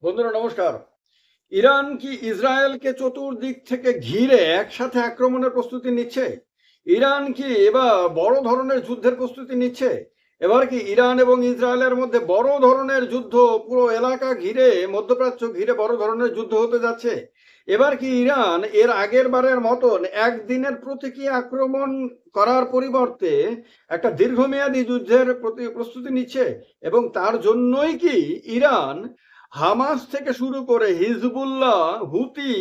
বন্ধুরা নমস্কার। ইরান কি ইসরায়েলকে চতুর্দিক থেকে ঘিরে একসাথে আক্রমণের প্রস্তুতি নিচ্ছে? ইরান কি এবার বড় ধরনের যুদ্ধের প্রস্তুতি নিচ্ছে? এবার কি ইরান এবং ইসরায়েলের মধ্যে বড় ধরনের যুদ্ধ, পুরো এলাকা ঘিরে, মধ্যপ্রাচ্য ঘিরে বড় ধরনের যুদ্ধ হতে যাচ্ছে? এবার কি ইরান এর আগের বারের মতন একদিনের প্রতীকী আক্রমণ করার পরিবর্তে একটা দীর্ঘমেয়াদী যুদ্ধের প্রস্তুতি নিচ্ছে? এবং তার জন্যই কি ইরান হামাস থেকে শুরু করে হিজবুল্লাহ, হুতি,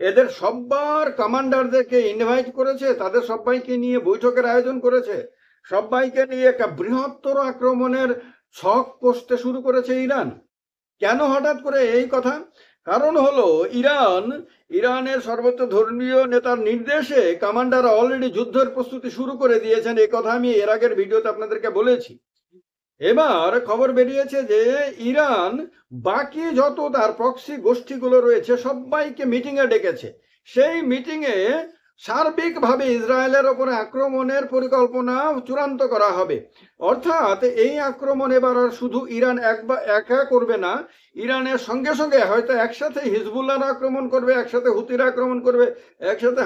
এদের সব্বার কমান্ডারদেরকে ইনভাইট করেছে, তাদের সবাইকে নিয়ে বৈঠকের আয়োজন করেছে, সবাইকে নিয়ে একটা বৃহত্তর আক্রমণের ছক কষতে শুরু করেছে ইরান? কেন হঠাৎ করে এই কথা? কারণ হলো ইরানের সর্বোচ্চ ধর্মীয় নেতার নির্দেশে কমান্ডার অলরেডি যুদ্ধের প্রস্তুতি শুরু করে দিয়েছেন। এই কথা আমি এর আগের ভিডিওতে আপনাদেরকে বলেছি। এবার খবর বেরিয়েছে যে ইরান বাকি যত তার প্রক্সি গোষ্ঠীগুলো রয়েছে সবাইকে মিটিংয়ে ডেকেছে। সেই মিটিংয়ে সার্বিকভাবে ইসরায়েলের ওপরে আক্রমণের পরিকল্পনা চূড়ান্ত করা হবে। অর্থাৎ এই আক্রমণ এবার আর শুধু ইরান একা করবে না, ইরানের সঙ্গে সঙ্গে হয়তো একসাথে হিজবুল্লাহ আক্রমণ করবে, একসাথে হুতিরা আক্রমণ করবে, একসাথে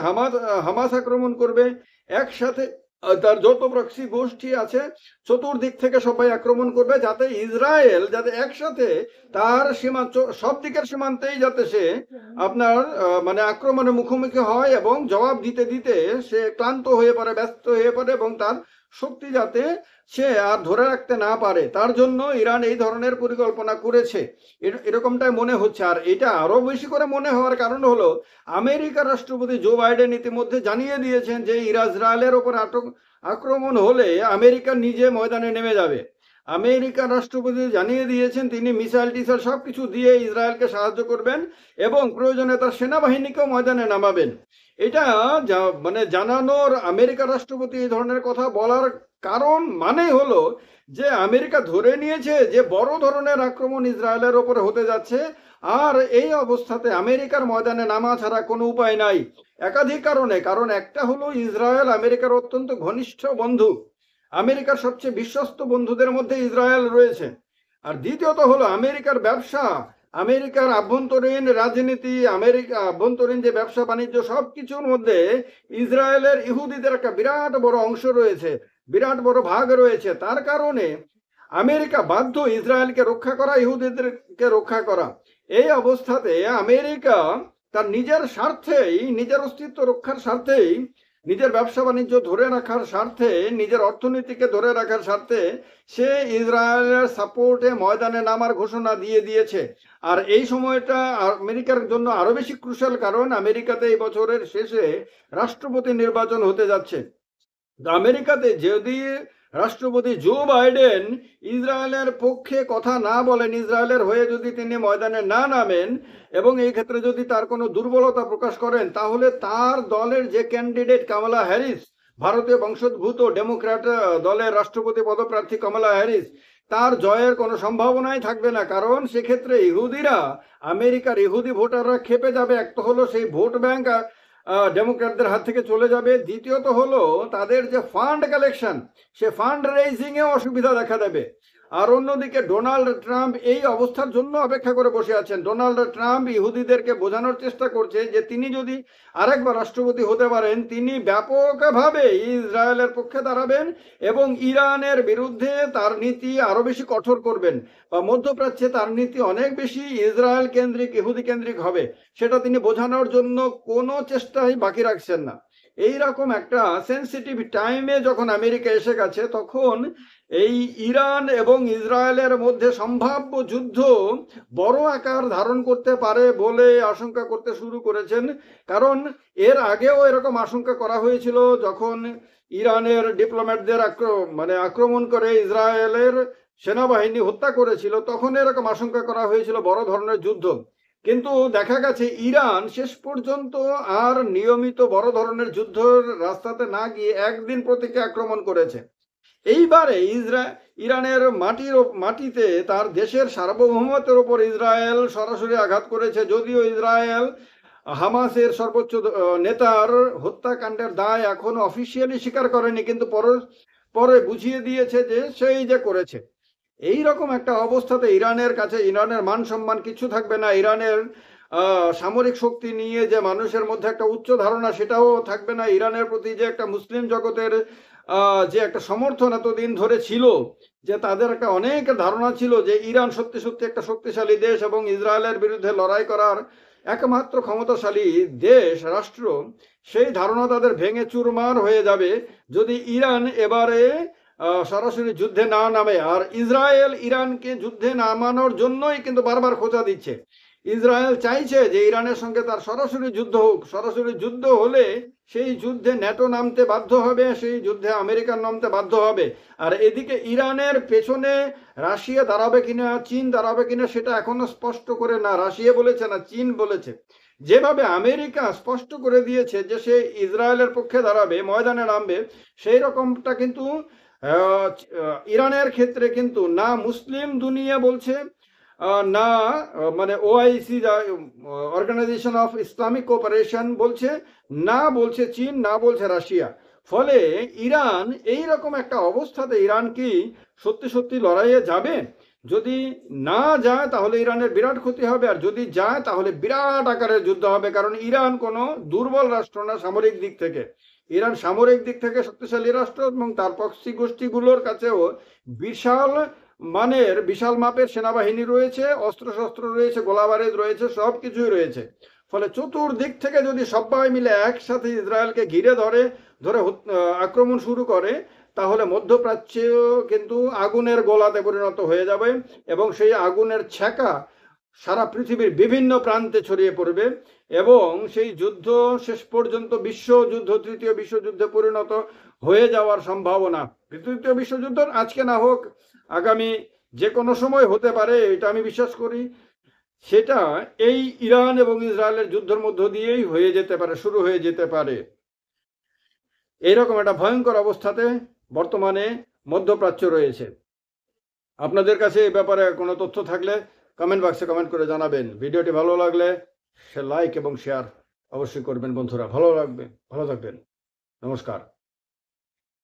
হামাস আক্রমণ করবে, একসাথে তার যত প্রক্সি গোষ্ঠী আছে চতুর্দিক থেকে সবাই আক্রমণ করবে, যাতে ইসরায়েল যাতে একসাথে তার সীমান্ত সব দিকের সীমান্তেই যাতে সে আপনার মানে আক্রমণের মুখোমুখি হয় এবং জবাব দিতে দিতে সে ক্লান্ত হয়ে পড়ে, ব্যস্ত হয়ে পড়ে এবং তার শক্তি যাতে সে আর ধরে রাখতে না পারে, তার জন্য ইরান এই ধরনের পরিকল্পনা করেছে। এরকমটাই মনে হচ্ছে। আর এটা আরো বেশি করে মনে হওয়ার কারণ হলো আমেরিকার রাষ্ট্রপতি জো বাইডেন ইতিমধ্যে জানিয়ে দিয়েছেন যে ইসরায়েলের ওপর আক্রমণ হলে আমেরিকা নিজে ময়দানে নেমে যাবে। আমেরিকার রাষ্ট্রপতি জানিয়ে দিয়েছেন তিনি মিসাইল টিসাইল সবকিছু দিয়ে ইসরায়েলকে সাহায্য করবেন এবং প্রয়োজনে তার সেনাবাহিনীকেও ময়দানে নামাবেন। এটা মানে জানানোর আমেরিকার রাষ্ট্রপতি এই ধরনের কথা বলার কারণ মানে হলো যে আমেরিকা ধরে নিয়েছে যে বড় ধরনের আক্রমণ ইসরায়েলের ওপরে হতে যাচ্ছে, আর এই অবস্থাতে আমেরিকার ময়দানে নামা ছাড়া কোনো উপায় নাই। একাধিক কারণে। কারণ একটা হলো ইসরায়েল আমেরিকার অত্যন্ত ঘনিষ্ঠ বন্ধু, আমেরিকার সবচেয়ে বিশ্বস্ত বন্ধুদের মধ্যে ইসরায়েল রয়েছে। আর দ্বিতীয়ত হলো আমেরিকার ব্যবসা, আমেরিকার আভ্যন্তরীণ রাজনীতি, আমেরিকা আভ্যন্তরীণ যে ব্যবসা বাণিজ্য সবকিছুর মধ্যে ইসরায়েলের ইহুদিদের একটা বিরাট বড় অংশ রয়েছে, বিরাট বড় ভাগ রয়েছে। তার কারণে আমেরিকা বাধ্য ইসরায়েলকে রক্ষা করা, ইহুদিদেরকে রক্ষা করা। এই অবস্থাতে আমেরিকা তার নিজের স্বার্থেই, নিজের অস্তিত্ব রক্ষার স্বার্থেই, নিজের ব্যবসা বাণিজ্য ধরে রাখার স্বার্থে, নিজের অর্থনীতিকে ধরে রাখার স্বার্থে সে ইসরায়েলের সাপোর্টে ময়দানে নামার ঘোষণা দিয়ে দিয়েছে। আর এই সময়টা আমেরিকার জন্য আরো বেশি ক্রুশাল, কারণ আমেরিকাতে এই বছরের শেষে রাষ্ট্রপতি নির্বাচন হতে যাচ্ছে। আমেরিকাতে যদি রাষ্ট্রপতি জো বাইডেন ইসরায়েলের পক্ষে কথা না বলেন, ইসরায়েলের হয়ে যদি তিনি ময়দানে না নামেন এবং এই ক্ষেত্রে যদি তার কোনো দুর্বলতা প্রকাশ করেন, তাহলে তার দলের যে ক্যান্ডিডেট কামালা হ্যারিস, ভারতীয় বংশোদ্ভূত ডেমোক্র্যাট দলের রাষ্ট্রপতি পদপ্রার্থী কামালা হ্যারিস, তার জয়ের কোনো সম্ভাবনাই থাকবে না। কারণ সেক্ষেত্রে ইহুদিরা, আমেরিকার ইহুদি ভোটাররা খেপে যাবে। একটা হলো সেই ভোট ব্যাংক ডেমোক্র্যাটদের হাত থেকে চলে যাবে, দ্বিতীয়ত হলো তাদের যে ফান্ড কালেকশন, সে ফান্ড রেইজিংয়ে অসুবিধা দেখা দেবে। আর অন্যদিকে ডোনাল্ড ট্রাম্প এই অবস্থার জন্য অপেক্ষা করে বসে আছেন। ডোনাল্ড ট্রাম্প ইহুদিদেরকে বোঝানোর চেষ্টা করছে যে তিনি যদি আরেকবার রাষ্ট্রপতি হতে পারেন, তিনি ব্যাপকভাবে ইসরায়েলের পক্ষে দাঁড়াবেন এবং ইরানের বিরুদ্ধে তার নীতি আরো বেশি কঠোর করবেন, বা মধ্যপ্রাচ্যে তার নীতি অনেক বেশি ইসরায়েল কেন্দ্রিক, ইহুদি কেন্দ্রিক হবে। সেটা তিনি বোঝানোর জন্য কোনো চেষ্টাই বাকি রাখছেন না। এইরকম একটা সেন্সিটিভ টাইমে যখন আমেরিকা এসে গেছে, তখন এই ইরান এবং ইসরায়েলের মধ্যে সম্ভাব্য যুদ্ধ বড় আকার ধারণ করতে পারে বলে আশঙ্কা করতে শুরু করেছেন। কারণ এর আগেও এরকম আশঙ্কা করা হয়েছিল, যখন ইরানের ডিপ্লোম্যাটদের আক্রমণ করে ইসরায়েলের সেনাবাহিনী হত্যা করেছিল, তখন এরকম আশঙ্কা করা হয়েছিল বড় ধরনের যুদ্ধ। কিন্তু দেখা গেছে ইরান শেষ পর্যন্ত আর নিয়মিত বড় ধরনের যুদ্ধের রাস্তাতে না গিয়ে একদিন প্রতীকী আক্রমণ করেছে। এইবারে ইরানের মাটিতে তার দেশের সার্বভৌমত্বের উপর ইসরায়েল সরাসরি আঘাত করেছে। যদিও ইসরায়েল হামাসের সর্বোচ্চ নেতার হত্যাকাণ্ডের দায় এখনো অফিসিয়ালি স্বীকার করেনি, কিন্তু পরে বুঝিয়ে দিয়েছে যে সেই যে করেছে। এই রকম একটা অবস্থাতে ইরানের কাছে ইরানের মান সম্মান কিছু থাকবে না। ইরানের সামরিক শক্তি নিয়ে যে মানুষের মধ্যে একটা উচ্চ ধারণা সেটাও থাকবে না। ইরানের প্রতি যে একটা মুসলিম জগতের যে একটা সমর্থন এতদিন ধরে ছিল, যে তাদের একটা অনেক ধারণা ছিল যে ইরান সত্যি সত্যি একটা শক্তিশালী দেশ এবং ইসরায়েলের বিরুদ্ধে লড়াই করার একমাত্র ক্ষমতাশালী দেশ রাষ্ট্র, সেই ধারণা তাদের ভেঙে চুরমার হয়ে যাবে যদি ইরান এবারে সরাসরি যুদ্ধে না নামে। আর ইসরায়েল ইরানকে যুদ্ধে নামানোর জন্যই কিন্তু বারবার খোঁচা দিচ্ছে। ইসরায়েল চাইছে যে ইরানের সঙ্গে তার সরাসরি যুদ্ধ হোক। সরাসরি যুদ্ধ হলে সেই যুদ্ধে ন্যাটো নামতে বাধ্য হবে, সেই যুদ্ধে আমেরিকান নামতে বাধ্য হবে। আর এদিকে ইরানের পেছনে রাশিয়া দাঁড়াবে কিনা, চীন দাঁড়াবে কিনা সেটা এখনো স্পষ্ট করে না রাশিয়া বলেছে না চীন বলেছে। যেভাবে আমেরিকা স্পষ্ট করে দিয়েছে যে সে ইসরায়েলের পক্ষে দাঁড়াবে, ময়দানে নামবে, সেই রকমটা কিন্তু ইরানের ক্ষেত্রে কিন্তু না মুসলিম দুনিয়া বলছে, না মানে OIC organisation of Islamic cooperation বলছে, না বলছে চীন, না বলছে রাশিয়া। ফলে ইরান এই রকম একটা অবস্থাতে ইরান কি সত্যি সত্যি লড়াইয়ে যাবে? যদি না যায় তাহলে ইরানের বিরাট ক্ষতি হবে, আর যদি যায় তাহলে বিরাট আকারের যুদ্ধ হবে। কারণ ইরান কোনো দুর্বল রাষ্ট্র না সামরিক দিক থেকে। ইরান সামরিক দিক থেকে শক্তিশালী রাষ্ট্র এবং তার প্রক্সি গোষ্ঠীগুলোর কাছেও বিশাল মানের বিশাল মাপের সেনাবাহিনী রয়েছে, অস্ত্রশস্ত্র রয়েছে, গোলাবারুদ রয়েছে, সব কিছুই রয়েছে। ফলে চতুর্দিক থেকে যদি সবাই মিলে একসাথে ইসরায়েলকে ঘিরে ধরে আক্রমণ শুরু করে, তাহলে মধ্যপ্রাচ্য কিন্তু আগুনের গোলাতে পরিণত হয়ে যাবে এবং সেই আগুনের ছ্যাঁকা সারা পৃথিবীর বিভিন্ন প্রান্তে ছড়িয়ে পড়বে এবং সেই যুদ্ধ শেষ পর্যন্ত বিশ্বযুদ্ধ, তৃতীয় বিশ্বযুদ্ধে পরিণত হয়ে যাওয়ার সম্ভাবনা। তৃতীয় বিশ্বযুদ্ধ আজকে না হোক, আগামী যে কোনো সময় হতে পারে, এটা আমি বিশ্বাস করি। সেটা এই ইরান এবং ইসরায়েলের যুদ্ধের মধ্য দিয়েই হয়ে যেতে পারে, শুরু হয়ে যেতে পারে। এইরকম একটা ভয়ঙ্কর অবস্থাতে বর্তমানে মধ্যপ্রাচ্য রয়েছে। আপনাদের কাছে এই ব্যাপারে কোনো তথ্য থাকলে কমেন্ট বক্সে কমেন্ট করে জানাবেন। ভিডিওটি ভালো লাগলে লাইক এবং শেয়ার অবশ্যই করবেন বন্ধুরা। ভালো থাকবেন। নমস্কার।